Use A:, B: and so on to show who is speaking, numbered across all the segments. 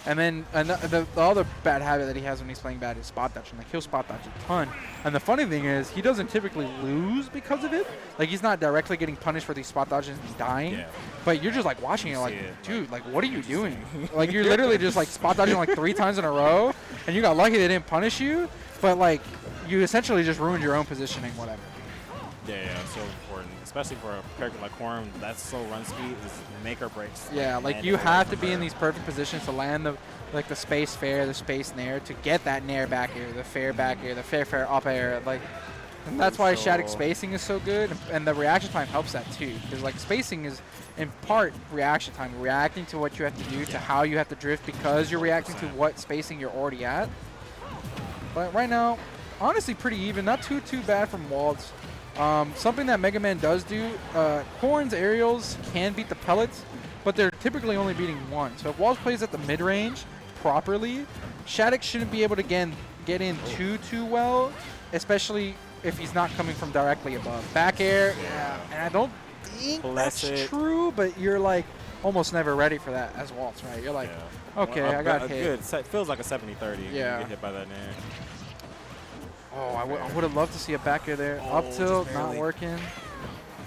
A: And then the other bad habit that he has when he's playing bad is spot dodging. Like, he'll spot dodge a ton. And the funny thing is, he doesn't typically lose because of it. Like, he's not directly getting punished for these spot dodges and dying. Yeah. But you're just, like, watching it like, dude, like, what are you doing? Like, you're literally just, like, spot dodging, like, 3 times in a row. And you got lucky they didn't punish you. But, like, you essentially just ruined your own positioning, whatever.
B: Yeah, so important. Especially for a character like Corrin, that's slow run speed is make or break.
A: Yeah, like you have to be in these perfect positions to land the space fair, the space nair, to get that nair back air, the fair back air, the fair up air. Like, and that's why SHADIC spacing is so good, and the reaction time helps that too. Because like spacing is in part reaction time, reacting to what you have to do, to how you have to drift because you're reacting to what spacing you're already at. But right now, honestly, pretty even. Not too bad from Waltz. Something that Megaman does do, Corrin's aerials can beat the pellets, but they're typically only beating one. So if Waltz plays at the mid-range properly, SHADIC shouldn't be able to get in too well, especially if he's not coming from directly above. Back air, yeah. And I don't think that's true, but you're like almost never ready for that as Waltz, right? You're like, okay, I got hit.
B: Good. It feels like a 70-30.
A: Yeah.
B: You get hit by that nair.
A: Oh, I would have loved to see a back air there. Up tilt, not working.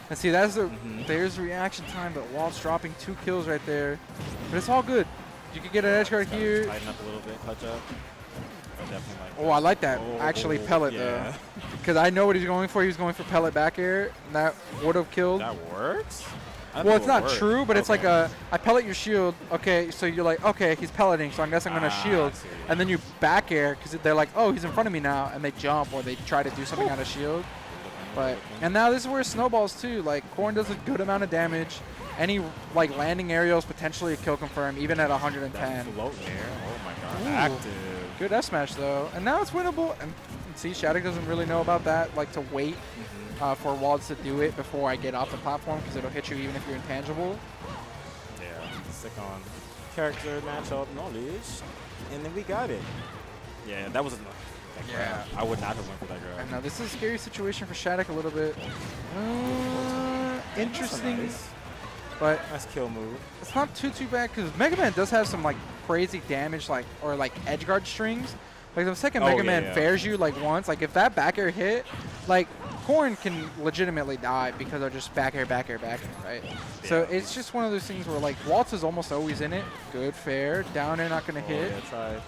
A: And see, that's there's reaction time, but Waltz dropping 2 kills right there. But it's all good. You could get an edge guard here.
B: Tighten up a little bit, clutch up.
A: Oh, I like that. Actually, pellet though. Because I know what he's going for. He was going for pellet back air. And that would have killed.
B: That works?
A: Well, it's not true, but it's like I pellet your shield. Okay, so you're like, okay, he's pelleting, so I guess I'm going to shield. And then you back air because they're like, oh, he's in front of me now, and they jump or they try to do something out of shield. But and now this is where it snowballs too. Like Corrin does a good amount of damage. Any like landing aerials potentially a kill confirm, even at 110.
B: That float there. Oh my god, active.
A: Good S smash though, and now it's winnable. And see, SHADIC doesn't really know about that. Like to wait. For Waltz to do it before I get off the platform because it'll hit you even if you're intangible.
B: Yeah, stick on character matchup knowledge, and then we got it. Yeah, that was enough. Yeah, I would not have went for that grab.
A: And now this is a scary situation for SHADIC a little bit. Interesting,
B: nice.
A: But
B: nice kill move.
A: It's not too bad because Megaman does have some like crazy damage, like or like edge guard strings. Like the second Megaman fairs you like once, like if that back air hit, like Corrin can legitimately die because of just back air, right? Yeah. So it's just one of those things where like Waltz is almost always in it. Good, fair, down air not gonna hit.
B: Yeah, try.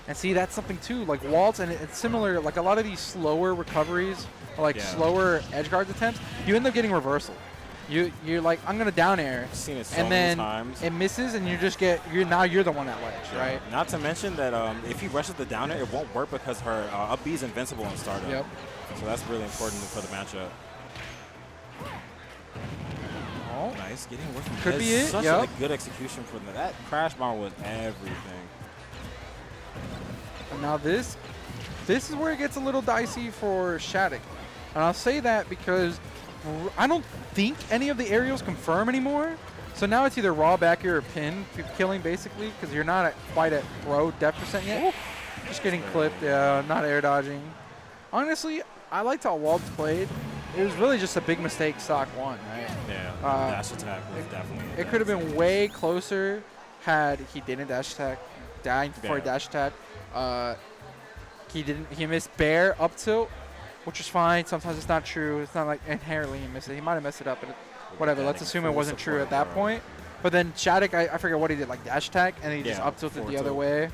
A: And see, that's something too. Like Waltz, and it's similar. Like a lot of these slower recoveries, or like slower edge guard attempts, you end up getting reversal. You're like, I'm gonna down air,
B: seen it so
A: and then
B: many times.
A: It misses, and you just get now you're the one that ledge, right?
B: Not to mention that if he rushes the down air, it won't work because her up B is invincible in startup.
A: Yep.
B: So that's really important for the matchup. Oh, nice, getting away from
A: could be it.
B: Such a good execution from that crash bomb was everything.
A: And now this is where it gets a little dicey for SHADIC, and I'll say that because I don't think any of the aerials confirm anymore. So now it's either raw back air or pin killing basically because you're not quite at throw depth % yet. Just getting clipped, not air dodging. Honestly, I liked how Waltz played. It was really just a big mistake stock 1, right?
B: Yeah, dash attack was definitely.
A: It could have been way closer had he didn't dash attack, dying before he dash attack. He missed bear up tilt, which is fine. Sometimes it's not true. It's not like inherently he missed it. He might have messed it up, but whatever. Let's assume it wasn't true at that point. But then SHADIC, I forget what he did, like dash attack, and he just up tilted the other way.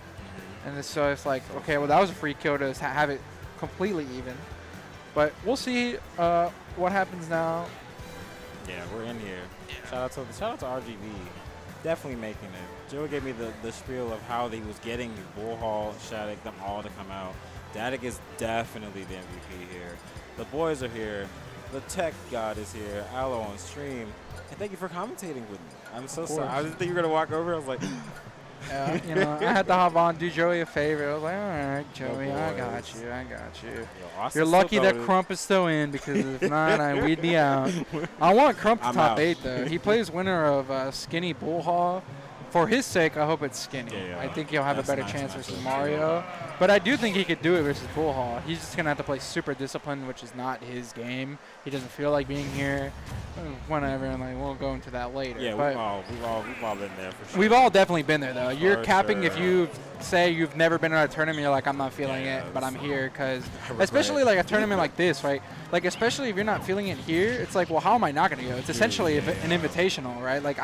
A: And so it's like, okay, well that was a free kill to have it completely even. But we'll see what happens now.
B: Yeah, we're in here. Yeah. Shout out to RGB. Definitely making it. Joe gave me the spiel of how he was getting Bull Hall, SHADIC, them all to come out. SHADIC is definitely the MVP here. The boys are here. The tech god is here. Aloe on stream. And thank you for commentating with me. I'm so sorry. I didn't think you were going to walk over. I was like...
A: You know, I had to hop on, do Joey a favor. I was like, all right, Joey, I got you.
B: Yo,
A: You're lucky that Crump is still in because if not, we'd be out. I want Crump to top 8, though. He plays winner of Skinny Bull Hall for his sake, I hope it's skinny.
B: Yeah,
A: I think he'll have a
B: that's a
A: better
B: nice
A: chance
B: matchup
A: versus
B: too.
A: Mario. But I do think he could do it versus Bullhall. He's just going to have to play super disciplined, which is not his game. He doesn't feel like being here. Whatever, and like, we'll go into that later.
B: Yeah,
A: but
B: we've all been there for sure.
A: we've all definitely been there, though. You're
B: For
A: capping
B: sure.
A: if you say you've never been in a tournament, you're like, I'm not feeling
B: Yeah,
A: it, but I'm here. Because
B: regret
A: especially
B: it.
A: like a tournament like this, right? Like, especially if you're not feeling it here, it's like, well, how am I not going to go? It's essentially an invitational, right? Like,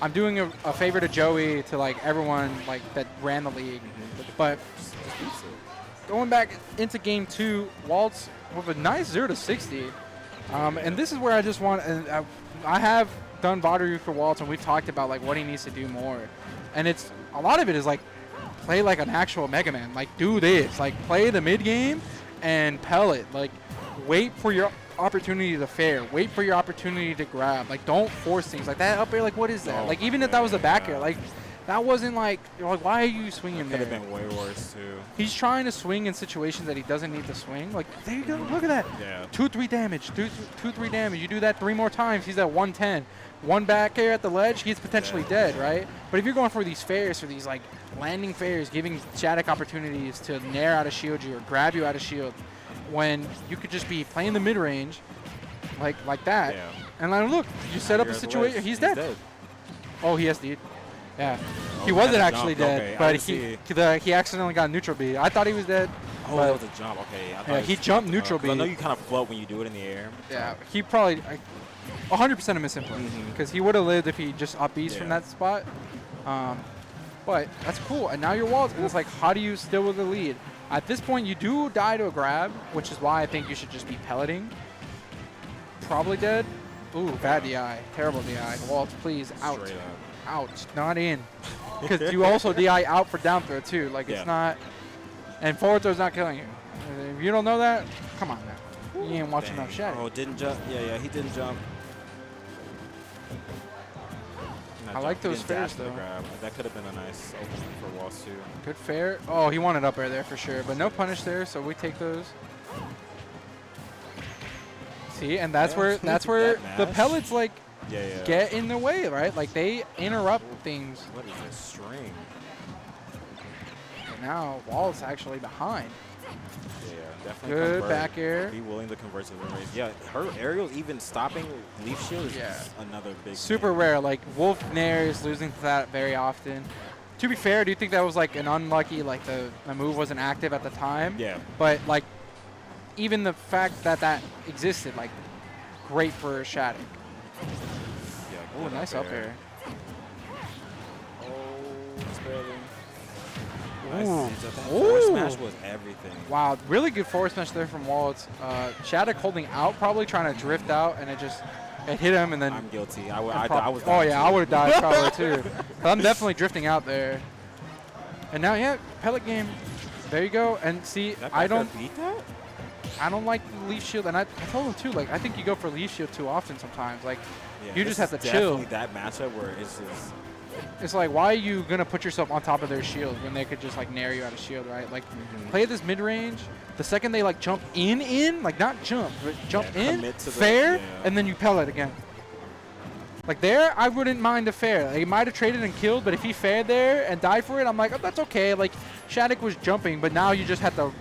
A: I'm doing a favor to Joey, to like everyone like that ran the league. But going back into game 2, Waltz with a nice 0-60. And this is where I just want, I have done VOD for Waltz, and we've talked about like what he needs to do more. And it's, a lot of it is like, play like an actual Megaman. Like, do this. Like, play the mid game and pellet. Like, wait for your opportunity to fair. Wait for your opportunity to grab. Like, don't force things. Like, that up air, like, what is that?
B: Oh,
A: like, even if that was a back air, like, that wasn't like, you're like, why are you swinging
B: Could
A: there?
B: have been way worse too.
A: He's trying to swing in situations that he doesn't need to swing. Like, there you go. Look at that.
B: Yeah.
A: 2-3 damage. 2-3 damage. You do that 3 more times, he's at 110. One back air at the ledge, he's potentially dead, right? But if you're going for these fairs, for these like landing fairs, giving SHADIC opportunities to nair out of shield you or grab you out of shield, when you could just be playing the mid range, like that.
B: Yeah.
A: And like, look, you set up a
B: You're at the
A: situation.
B: ledge.
A: He's dead. Oh, he SD'd. Yeah. He
B: Oh,
A: wasn't
B: had a
A: actually
B: jump.
A: dead,
B: Okay, I
A: but
B: didn't
A: he accidentally got neutral B. I thought he was dead.
B: Oh,
A: but
B: that was a jump. Okay. I thought
A: yeah,
B: it
A: he
B: was-
A: jumped neutral
B: 'cause I
A: B.
B: know you kind of float when you do it in the air.
A: Yeah, he probably 100% a misinput
B: Mhm.
A: because he would have lived if he just up B's from
B: Yeah.
A: that spot. But that's cool. And now you're Waltz, and it's like, how do you still with the lead? At this point, you do die to a grab, which is why I think you should just be pelleting. Probably dead. Ooh, bad DI. Terrible DI. Waltz, please, out.
B: Straight up.
A: Out. Not in. Because you also DI out for down throw, too. Like,
B: Yeah.
A: it's not. And forward throw's not killing you. If you don't know that, come on now. You ain't watching enough
B: Dang.
A: SHADIC.
B: Oh, didn't jump. Yeah, he didn't jump.
A: I like
B: He
A: those
B: didn't dash
A: fairs,
B: to the
A: though.
B: grab. That could have been a nice opening for Waltz too.
A: Good fair. Oh, he wanted up air there for sure, but no punish there, so we take those. See, and that's
B: Yeah,
A: where
B: that
A: the
B: mash.
A: pellets like
B: Yeah.
A: get in the way, right? Like they interrupt things.
B: What is this string?
A: And now Waltz actually behind.
B: Yeah, definitely.
A: Good
B: convert.
A: back air.
B: Be willing to convert to the race. Yeah, her aerial even stopping leaf shield is
A: Yeah.
B: another big.
A: Super
B: thing.
A: rare. Like Wolf Nair is losing to that very often. To be fair, do you think that was like an unlucky, like the move wasn't active at the time?
B: Yeah.
A: But like, even the fact that that existed, like, great for SHADIC.
B: Yeah.
A: Oh,
B: good
A: nice up air.
B: Oh, just barely.
A: Ooh.
B: Nice. That forward
A: Ooh.
B: smash was everything.
A: Wow, really good forward smash there from Waltz. SHADIC holding out, probably trying to drift out, and it hit him, and then.
B: I'm guilty. I
A: and
B: was.
A: oh
B: dying
A: yeah,
B: too.
A: I would have died probably too. But I'm definitely drifting out there. And now, yeah, pellet game. There you go. And see,
B: That
A: I
B: back air
A: don't
B: beat that.
A: like the leaf shield, and I told him too. Like, I think you go for leaf shield too often sometimes. Like,
B: Yeah,
A: you
B: this
A: just have
B: is
A: to chill.
B: definitely that matchup where it's just.
A: It's like, why are you gonna put yourself on top of their shield when they could just like nair you out of shield, right? Like, play this mid range. The second they like jump in, like not jump, but jump
B: Yeah,
A: in,
B: commit to the-
A: fair,
B: yeah.
A: and then you pellet again. Like there, I wouldn't mind a fair. Like, he might have traded and killed, but if he fared there and died for it, I'm like, oh, that's okay. Like, SHADIC was jumping, but now you just had to.
B: Oh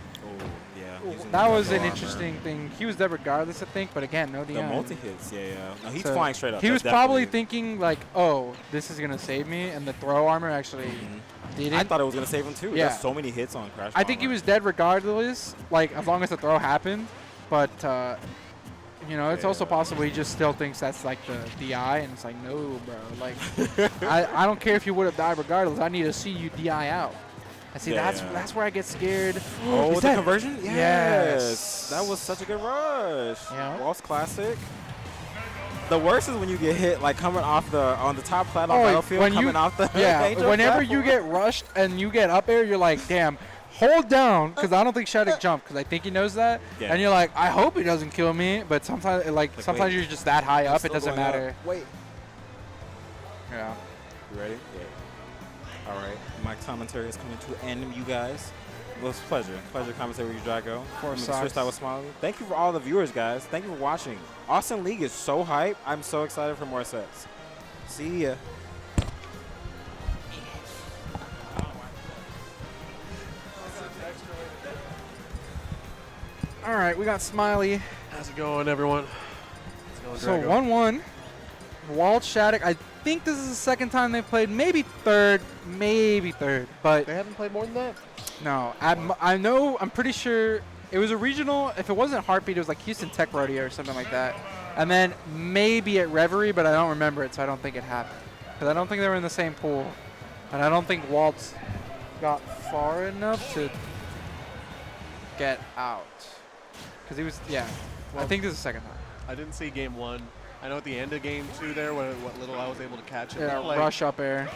B: yeah. using
A: That
B: the
A: was an
B: armor.
A: interesting thing. He was dead regardless, I think, but again, no DI.
B: The multi hits, yeah. No, he's
A: So
B: flying straight up.
A: He was
B: That's
A: probably
B: definitely-
A: thinking like, oh, this is gonna save me, and the throw armor actually didn't.
B: I thought it was gonna save him too.
A: Yeah.
B: There's so many hits on Crash.
A: I think he was dead regardless, like as long as the throw happened. But you know, it's also
B: Yeah.
A: possible he just still thinks that's like the DI, and it's like, no, bro. Like, I don't care if you would have died regardless. I need to see you DI out. And see,
B: Yeah.
A: that's where I get scared.
B: Oh,
A: He's
B: the
A: dead.
B: conversion?
A: Yes.
B: That was such a good rush.
A: Yeah.
B: Waltz classic. The worst is when you get hit, like coming off on the top plat on
A: Oh,
B: Battlefield,
A: when
B: coming
A: you-
B: off the
A: Yeah,
B: Angel
A: whenever you
B: platform.
A: get rushed and you get up air, you're like, damn, hold down, because I don't think SHADIC jumped, because I think he knows that.
B: Yeah.
A: And you're like, I hope he doesn't kill me, but sometimes, sometimes
B: wait,
A: you're just that high up, it
B: Still
A: doesn't
B: going up.
A: matter.
B: Wait.
A: Yeah.
B: You ready? Yeah. All right. My commentary is coming to an end, you guys. It was a pleasure. Pleasure commentary with you, Drago.
A: Four
B: Switched
A: socks.
B: out with Smiley. Thank you for all the viewers, guys. Thank you for watching. Austin League is so hype. I'm so excited for more sets. See ya.
A: All right, we got Smiley.
C: How's it going, everyone?
A: So 1-1. Waltz, SHADIC. I think this is the second time they've played. Maybe third. But
C: They haven't played more than that?
A: no, I know. I'm pretty sure it was a regional. If it wasn't Heartbeat, it was like Houston Tech Rodeo or something like that. And then maybe at Reverie, but I don't remember it, so I don't think it happened. Because I don't think they were in the same pool. And I don't think Waltz got far enough to get out. Because he was, yeah.
C: Well,
A: I think this is the second time.
C: I didn't see game 1. I know at the end of game 2 there, what little I was able to catch it.
A: Yeah,
C: like,
A: rush up air.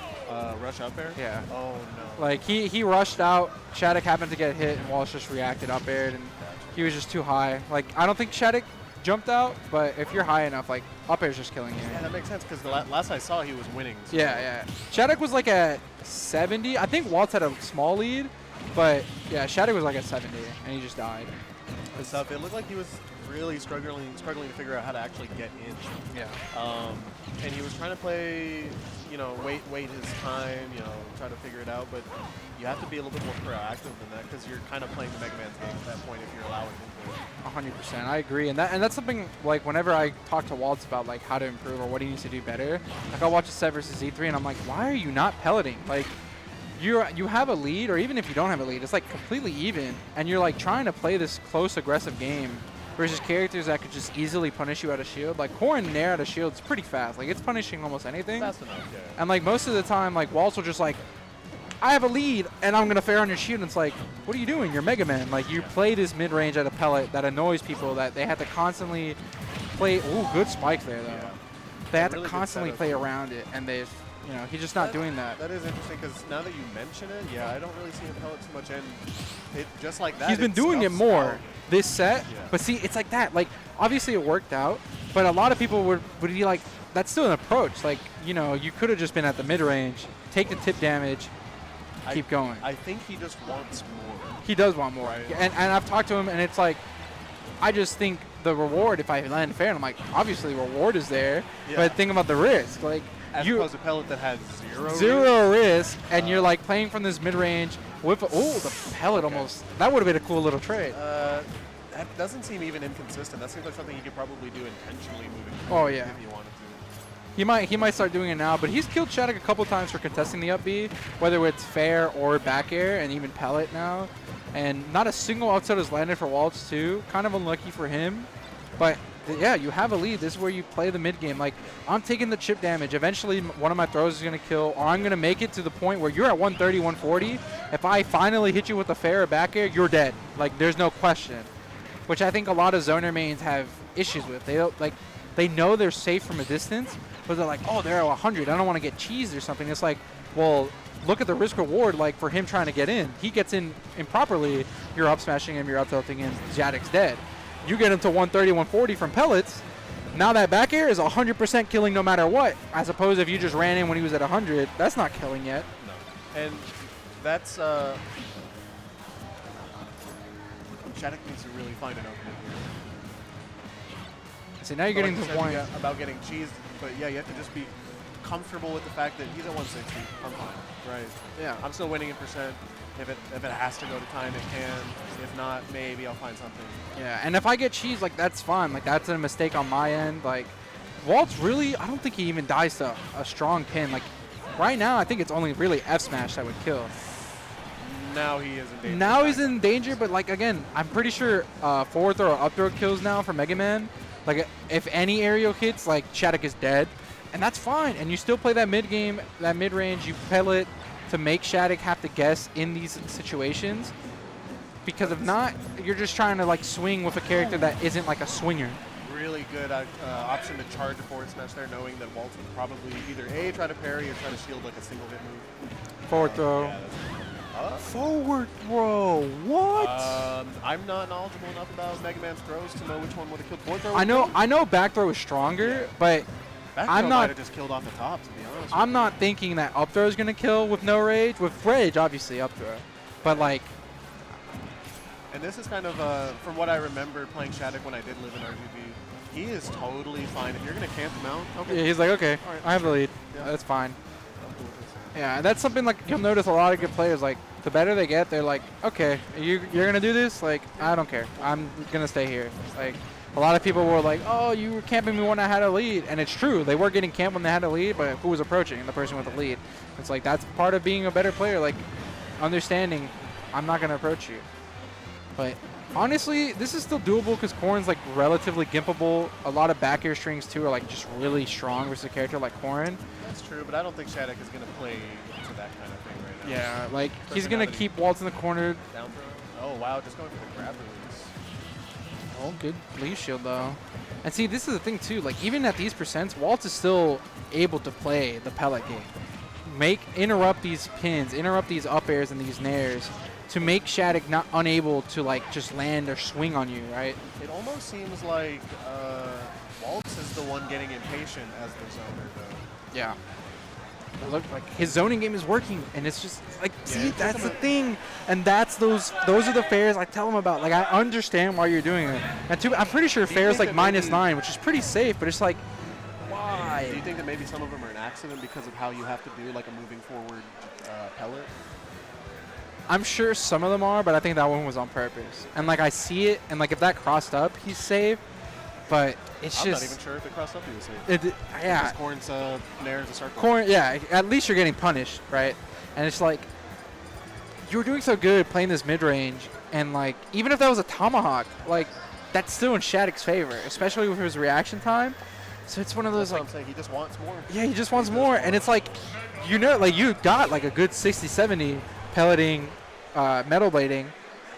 C: Rush up air?
A: Yeah.
C: Oh, no.
A: Like, he rushed out. SHADIC happened to get hit, and Waltz just reacted up aired, and he was just too high. Like, I don't think SHADIC jumped out, but if you're high enough, like, up air's just killing you.
C: Yeah, that makes sense, because the last I saw, he was winning. So.
A: Yeah. SHADIC was like at 70. I think Waltz had a small lead, but yeah, SHADIC was like at 70, and he just died.
C: Stuff. It looked like he was really struggling to figure out how to actually get in.
A: Yeah.
C: And he was trying to play, wait his time, try to figure it out. But you have to be a little bit more proactive than that because you're kind of playing the Megaman's game at that point if you're allowing him to.
A: 100%. I agree, and that's something like whenever I talk to Waltz about like how to improve or what he needs to do better, like I'll watch a set versus Z3 and I'm like, why are you not pelleting? Like you have a lead, or even if you don't have a lead, it's like completely even, and you're like trying to play this close, aggressive game versus characters that could just easily punish you out of shield. Like Corrin Nair out of shield is pretty fast. Like it's punishing almost anything.
C: Fast enough, yeah.
A: And like most of the time, like Waltz will just like, I have a lead and I'm gonna fair on your shield. And it's like, what are you doing? You're Megaman. Like you play this mid range at a pellet that annoys people that they have to constantly play. Ooh, good spike there though.
C: Yeah.
A: They have
C: Really
A: to
C: good
A: constantly
C: setup.
A: play around it, and they've, he's just not doing that.
C: That is interesting because now that you mention it, yeah, I don't really see him pellet too much, and it just like that.
A: He's been doing it more
C: out.
A: this set,
C: Yeah.
A: but see, it's like that. Like obviously it worked out, but a lot of people would be like, that's still an approach. Like you could have just been at the mid range, take the tip damage, keep going.
C: I think he just wants more.
A: He does want more,
C: Right.
A: and I've talked to him, and it's like, I just think the reward, if I land fair, and I'm like, obviously reward is there,
C: Yeah.
A: but think about the risk. Like
C: As opposed to pellet that has
A: zero risk, and you're like playing from this mid range with the pellet almost. That would have been a cool little trade.
C: That doesn't seem even inconsistent. That seems like something you could probably do intentionally moving
A: Oh,
C: forward
A: yeah.
C: if you wanted to.
A: He might start doing it now, but he's killed SHADIC a couple times for contesting the up B, whether it's fair or back air, and even pellet now. And not a single outside has landed for Waltz too. Kind of unlucky for him, but yeah, you have a lead. This is where you play the mid game. Like I'm taking the chip damage. Eventually, one of my throws is gonna kill, or I'm gonna make it to the point where you're at 130, 140. If I finally hit you with a fair or back air, you're dead. Like there's no question. Which I think a lot of zoner mains have issues with. They don't like. They know they're safe from a distance, but they're like, oh, they're at 100. I don't want to get cheesed or something. It's like, well, look at the risk reward. Like for him trying to get in, he gets in improperly. You're up smashing him. You're up tilting him. SHADIC's dead. You get him to 130, 140 from pellets. Now that back air is 100% killing no matter what. As opposed if you just ran in when he was at 100, that's not killing yet.
C: No. And that's SHADIC needs to really find an opening here.
A: See, now you're getting to the point.
C: About getting cheesed, but yeah, you have to just be comfortable with the fact that he's at 160. I'm fine, right?
A: Yeah.
C: I'm still winning in percent. If it has to go to time, it can. If not, maybe I'll find something.
A: Yeah, and if I get cheese, like that's fine. Like that's a mistake on my end. Like Waltz really, I don't think he even dies to a strong pin. Like right now, I think it's only really F smash that would kill.
C: Now he is in danger.
A: Now he's in danger, but like again, I'm pretty sure forward throw or up throw kills now for Megaman. Like if any aerial hits, like SHADIC is dead, and that's fine. And you still play that mid game, that mid range. You pellet to make SHADIC have to guess in these situations, because if not, you're just trying to like swing with a character that isn't like a swinger.
C: Really good option to charge a forward smash there, knowing that Waltz would probably either A, try to parry or try to shield like a single hit move.
A: Forward throw.
C: Yeah,
A: Forward throw. What?
C: I'm not knowledgeable enough about Mega Man's throws to know which one would have killed. Forward throw.
A: I know back throw is stronger, but
C: Back
A: I'm
C: throw
A: not.
C: might have just killed off the top, to be honest.
A: I'm not thinking that up throw is gonna kill with no rage. With rage, obviously up throw, but like.
C: And this is kind of from what I remember playing SHADIC when I did live in RGB. He is totally fine if you're gonna camp him out. Okay.
A: Yeah, he's like, okay,
C: All right.
A: I have the lead.
C: Yeah.
A: That's fine.
C: I'm cool with this.
A: Yeah, that's something like you'll notice a lot of good players, like the better they get, they're like, okay, you're going to do this? Like, I don't care. I'm going to stay here. Like, a lot of people were like, oh, you were camping me when I had a lead. And it's true. They were getting camped when they had a lead, but who was approaching? The person with the lead. It's like, that's part of being a better player, like understanding I'm not going to approach you. But honestly, this is still doable because Corrin's like relatively gimpable. A lot of back air strings too are like just really strong versus a character like Corrin.
C: That's true, but I don't think SHADIC is going to play into that kind of thing right now.
A: Yeah, like he's going to keep Waltz in the corner.
C: Down throw. Oh, wow, just going for the grab release.
A: Oh, good leaf shield though. And see, this is the thing too. Like even at these percents, Waltz is still able to play the pellet game. Interrupt these pins, interrupt these up airs and these nairs to make SHADIC not unable to like just land or swing on you, right?
C: It almost seems like Waltz is the one getting impatient as the zoner, though.
A: Yeah. Look, like his zoning game is working, and it's just like, see, that's the thing, and those are the fairs I tell him about. Like I understand why you're doing it, and I'm pretty sure fair's like -9, which is pretty safe, but it's like, why?
C: Do you think that maybe some of them are an accident because of how you have to do like a moving forward pellet?
A: I'm sure some of them are, but I think that one was on purpose. And like I see it, and like if that crossed up, he's safe. But it's
C: I'm
A: just.
C: not even sure if it crossed up, he was safe.
A: Yeah.
C: Because Corrin's nair is a circle.
A: Corrin, yeah. At least you're getting punished, right? And it's like you were doing so good playing this mid range, and like even if that was a tomahawk, like that's still in SHADIC's favor, especially with his reaction time. So it's one of those
C: That's
A: like.
C: what I'm saying. He just wants more.
A: Yeah, he just wants more, and it's like, you know, like you got like a good 60-70 pelleting, metal blading.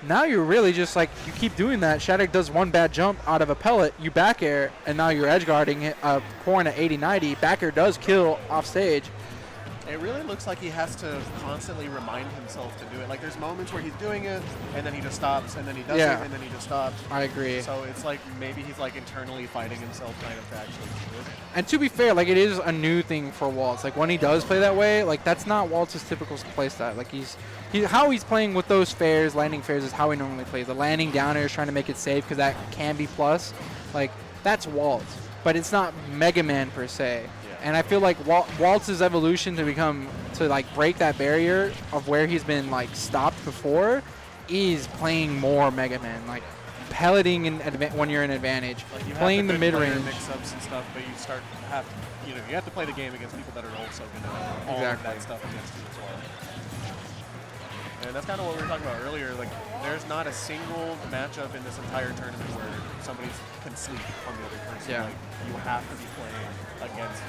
A: Now you're really just like, you keep doing that. SHADIC does one bad jump out of a pellet, you back air, and now you're edge guarding Corrin at 80-90. Back air does kill off stage.
C: It really looks like he has to constantly remind himself to do it. Like there's moments where he's doing it, and then he just stops, and then he does it, and then he just stops.
A: I agree.
C: So it's like maybe he's like internally fighting himself kind of to actually do it.
A: And to be fair, like it is a new thing for Waltz. Like when he does play that way, like that's not Waltz's typical playstyle. Like how he's playing with those fairs, landing fairs, is how he normally plays. The landing down air is trying to make it safe because that can be plus. Like that's Waltz, but it's not Megaman per se. And I feel like Waltz's evolution to like break that barrier of where he's been like stopped before is playing more Megaman, like pelleting when you're in advantage,
C: like
A: playing the mid range,
C: mix-ups and stuff, but you have to play the game against people that are also going to all of that stuff against you as well. And that's kind of what we were talking about earlier. Like, there's not a single matchup in this entire tournament where somebody can sleep on the other person.
A: Yeah.
C: Like, you have to be playing against,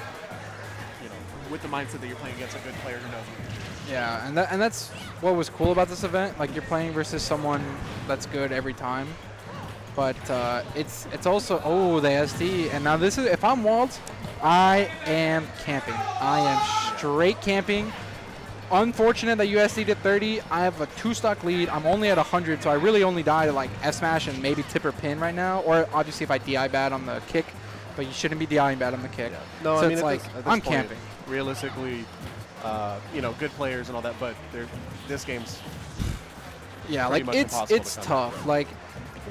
C: with the mindset that you're playing against a good player who knows what to do.
A: Yeah, and that's what was cool about this event. Like, you're playing versus someone that's good every time. But it's also, the SD. And now this is, if I'm Waltz, I am camping. I am straight camping. Unfortunate that USD did 30. I have a 2-stock lead. I'm only at 100, so I really only die to like S-Smash and maybe tip or pin right now. Or obviously if I DI bad on the kick, but you shouldn't be DIing bad on the kick.
C: Yeah. No,
A: so
C: I mean,
A: it's like, I'm
C: point,
A: camping.
C: Realistically, good players and all that, but this game's
A: like it's tough. Like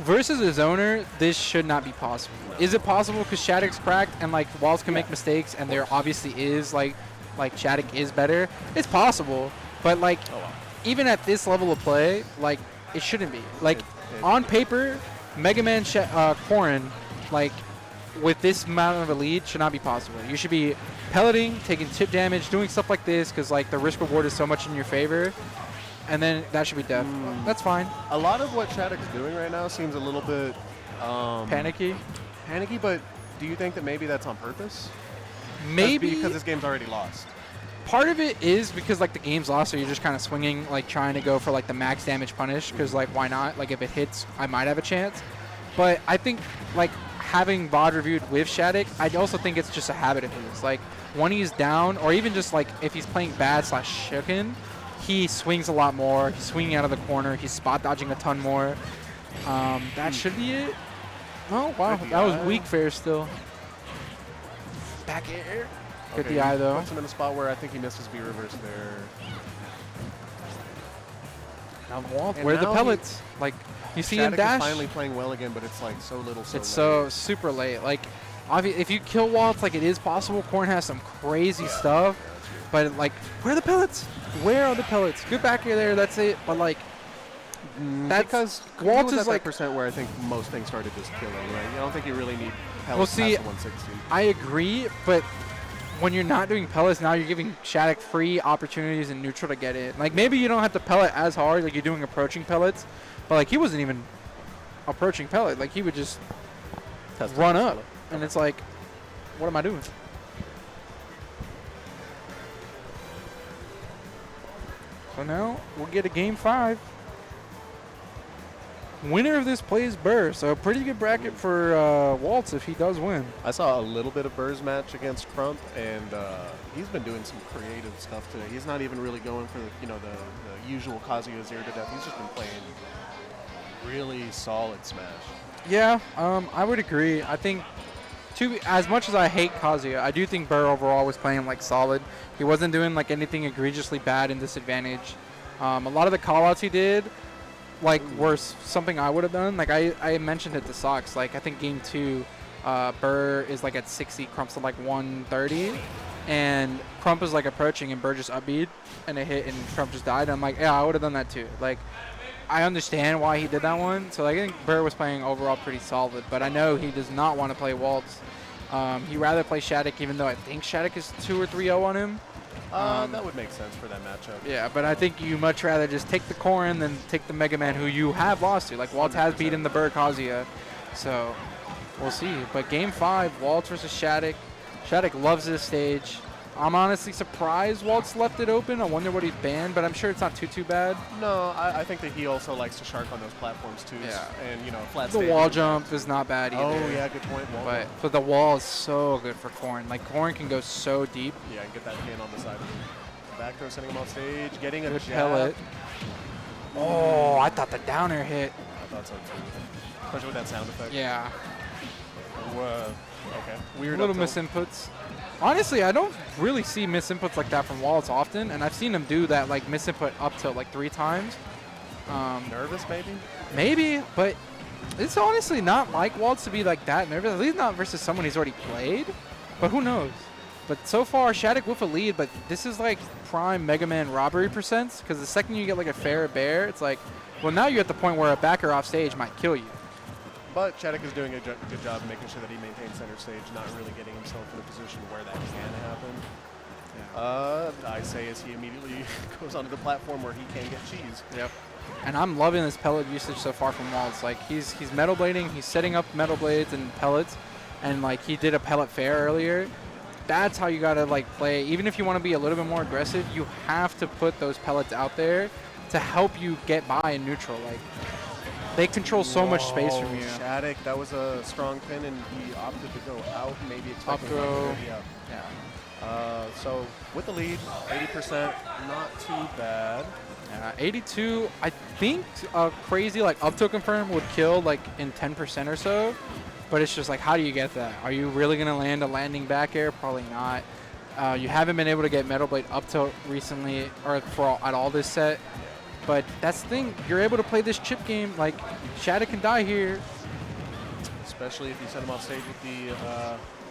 A: versus a zoner, this should not be possible. Is it possible because SHADIC's cracked and like Waltz can make mistakes, and there obviously is like SHADIC is better? It's possible, but like even at this level of play, like it shouldn't be. Like on paper, Megaman Corrin, like with this amount of a lead, should not be possible. You should be pelleting, taking tip damage, doing stuff like this because like the risk reward is so much in your favor, and then that should be death. That's fine.
C: A lot of what SHADIC's doing right now seems a little bit
A: Panicky,
C: but do you think that maybe that's on purpose?
A: Maybe
C: because this game's already lost.
A: Part of it is because like the game's lost, so you're just kind of swinging, like trying to go for like the max damage punish because like why not? Like if it hits, I might have a chance. But I think like having VOD reviewed with SHADIC, I also think it's just a habit of his. Like when he's down, or even just like if he's playing bad / shooken, he swings a lot more. He's swinging out of the corner. He's spot dodging a ton more. That should be it. Oh wow, that was weak fair still. Back air. Good DI though.
C: Puts him in a spot where I think he misses B reverse there.
A: Now Waltz, where are the pellets? Like you see him dash.
C: Is finally playing well again, but it's like so little.
A: It's so super late. Like, if you kill Waltz, like it is possible. Corrin has some crazy stuff, But like, where are the pellets? Where are the pellets? Good back air there. That's it. But like, that's
C: because
A: Waltz
C: was
A: is
C: at
A: like.
C: that percent where I think most things started just killing. Right? I don't think you really need
A: Well,
C: pellets
A: see,
C: past the 160.
A: I agree, but when you're not doing pellets, now you're giving SHADIC free opportunities in neutral to get in. Like, maybe you don't have to pellet as hard, like you're doing approaching pellets, but like he wasn't even approaching pellet. Like he would just run up, and it's like, what am I doing? So now we'll get a game 5. Winner of this plays Burr, so a pretty good bracket for Waltz if he does win.
C: I saw a little bit of Burr's match against Crump, and he's been doing some creative stuff today. He's not even really going for the usual Kazuya 0 to death. He's just been playing really solid Smash.
A: Yeah, I would agree. I think, as much as I hate Kazuya, I do think Burr overall was playing like solid. He wasn't doing like anything egregiously bad in disadvantage. A lot of the callouts he did, like, were something I would have done. Like I mentioned it to Sox. Like I think game 2, Burr is like at 60, Crump's at like 130, and Crump is like approaching, and Burr just upbeat, and it hit, and Crump just died. And I'm like, yeah, I would have done that too. Like, I understand why he did that one. So I think Burr was playing overall pretty solid, but I know he does not want to play Waltz. He'd rather play SHADIC, even though I think SHADIC is 2 or 3-0 on him.
C: That would make sense for that matchup.
A: Yeah, but I think you much rather just take the Corrin than take the Megaman, who you have lost to. Like, Waltz has beaten the Burr Kazuya, so we'll see. But game 5, Waltz versus SHADIC. SHADIC loves this stage. I'm honestly surprised Waltz left it open. I wonder what he's banned, but I'm sure it's not too bad.
C: No, I think that he also likes to shark on those platforms too.
A: Yeah.
C: And, flat
A: The
C: stage.
A: wall jump is not bad either.
C: Oh, yeah, good point. Wall jump.
A: But the wall is so good for Corrin. Like, Corrin can go so deep.
C: Yeah, and get that pin on the side of him. Back throw, sending him off stage, getting a
A: Good
C: jab.
A: pellet. Oh, I thought the downer hit.
C: I thought so too. Especially with that sound effect.
A: Yeah.
C: Whoa. Okay. Weird.
A: Little
C: up tilt.
A: misinputs. Honestly, I don't really see misinputs like that from Waltz often, and I've seen him do that, like, misinput up tilt like 3 times.
C: Nervous, maybe?
A: Maybe, but it's honestly not like Waltz to be like that nervous. At least not versus someone he's already played. But who knows? But so far, SHADIC with a lead, but this is like prime Megaman robbery percents, because the second you get like a fair bear, it's like, well, now you're at the point where a backer off stage might kill you.
C: But SHADIC is doing a good job making sure that he maintains center stage, not really getting himself in a position where that can happen. Yeah. I say as he immediately goes onto the platform where he can get cheese.
A: Yep. And I'm loving this pellet usage so far from Waltz. Like, he's metal blading, he's setting up metal blades and pellets, and like he did a pellet fair earlier. That's how you gotta like play. Even if you want to be a little bit more aggressive, you have to put those pellets out there to help you get by in neutral. Like, they control so much space from you.
C: SHADIC, that was a strong pin, and he opted to go out, maybe expecting
A: Up throw.
C: Yeah. So with the lead, 80%, not too bad.
A: 82, I think a crazy like up to confirm would kill like in 10% or so, but it's just like, how do you get that? Are you really gonna land a landing back air? Probably not. You haven't been able to get Metal Blade up tilt recently or at all this set, but that's the thing. You're able to play this chip game. Like, SHADIC can die here.
C: Especially if you send him off stage with the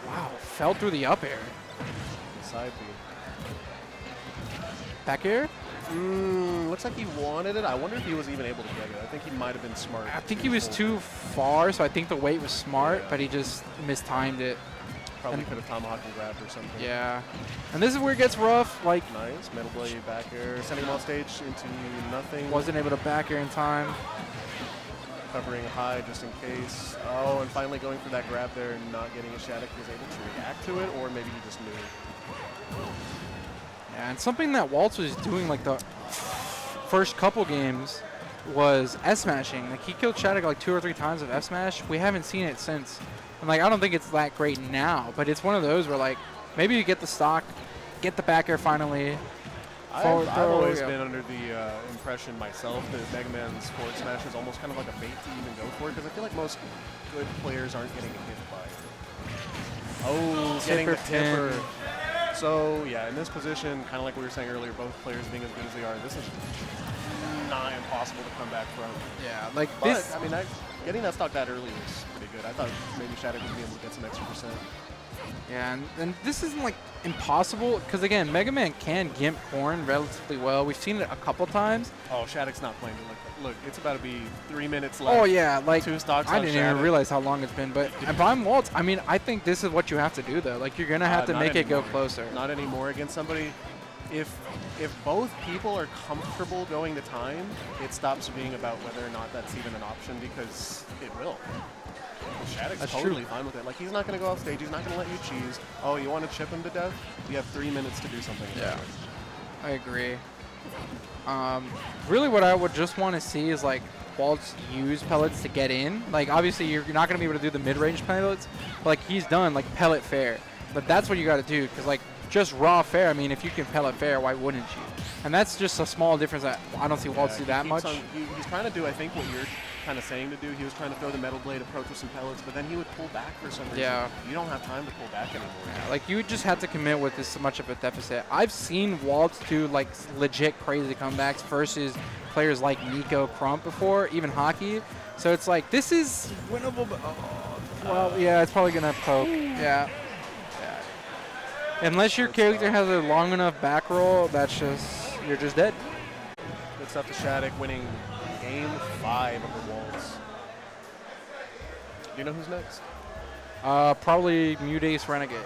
A: Wow, fell through the up air.
C: side B.
A: Back air?
C: Looks like he wanted it. I wonder if he was even able to get it. I think he might have been smart.
A: I think he was too far, so I think the weight was smart, but he just mistimed it.
C: Probably could have tomahawk and grabbed or something.
A: Yeah. And this is where it gets rough. Like,
C: Nice. Metal blade back air. Sending him off stage into nothing.
A: wasn't able to back air in time.
C: Covering high just in case. Oh, and finally going for that grab there and not getting a SHADIC. Was able to react to it, or maybe he just knew.
A: Yeah, and something that Waltz was doing like the first couple games was S-smashing. Like, he killed SHADIC like 2 or 3 times with F-smash. We haven't seen it since. And like, I don't think it's that great now, but it's one of those where like, maybe you get the stock, get the back air finally.
C: I've always been under the impression myself that Megaman's forward smash is almost kind of like a bait to even go for it, because I feel like most good players aren't getting hit by it. Oh, getting the tipper. So, yeah, in this position, kind of like we were saying earlier, both players being as good as they are, this is nigh impossible to come back from.
A: Yeah, like
C: But,
A: this.
C: I mean, getting that stock that early was pretty good. I thought maybe SHADIC would be able to get some extra percent.
A: Yeah, and this isn't like impossible because again, Megaman can gimp Corrin relatively well. We've seen it a couple times.
C: Oh, SHADIC's not playing it like that. Look, it's about to be 3 minutes left.
A: Oh yeah, like
C: 2 stocks
A: I
C: on
A: didn't even
C: SHADIC.
A: realize how long it's been. But if I'm Waltz, I mean, I think this is what you have to do though. Like you're gonna have to
C: Not
A: make it go
C: anymore.
A: closer.
C: Not anymore against somebody. If both people are comfortable going to time, it stops being about whether or not that's even an option because it will. SHADIC's
A: That's
C: totally
A: true.
C: fine with it. Like he's not going to go off stage. He's not going to let you cheese. Oh, you want to chip him to death? You have 3 minutes to do something.
A: Yeah, I agree. Really, what I would just want to see is like Waltz use pellets to get in. Like obviously you're not going to be able to do the mid-range pellets, but like he's done like pellet fair. But that's what you got to do because like just raw fair. I mean, if you can pellet fair, why wouldn't you? And that's just a small difference that I don't see Waltz do that much.
C: He's trying to do, I think, what you're kind of saying to do. He was trying to throw the metal blade approach with some pellets, but then he would pull back for some reason.
A: Yeah.
C: You don't have time to pull back anymore.
A: Yeah, like you just have to commit with this much of a deficit. I've seen Waltz do like legit crazy comebacks versus players like Nico Crump before, even hockey. So it's like this is winnable. But, well, yeah, it's probably gonna poke. Yeah. Unless your character has a long enough back roll, that's just you're just dead.
C: Good stuff to SHADIC, winning Game 5 over Waltz. Do you know who's next?
A: Probably Mudace Renegade.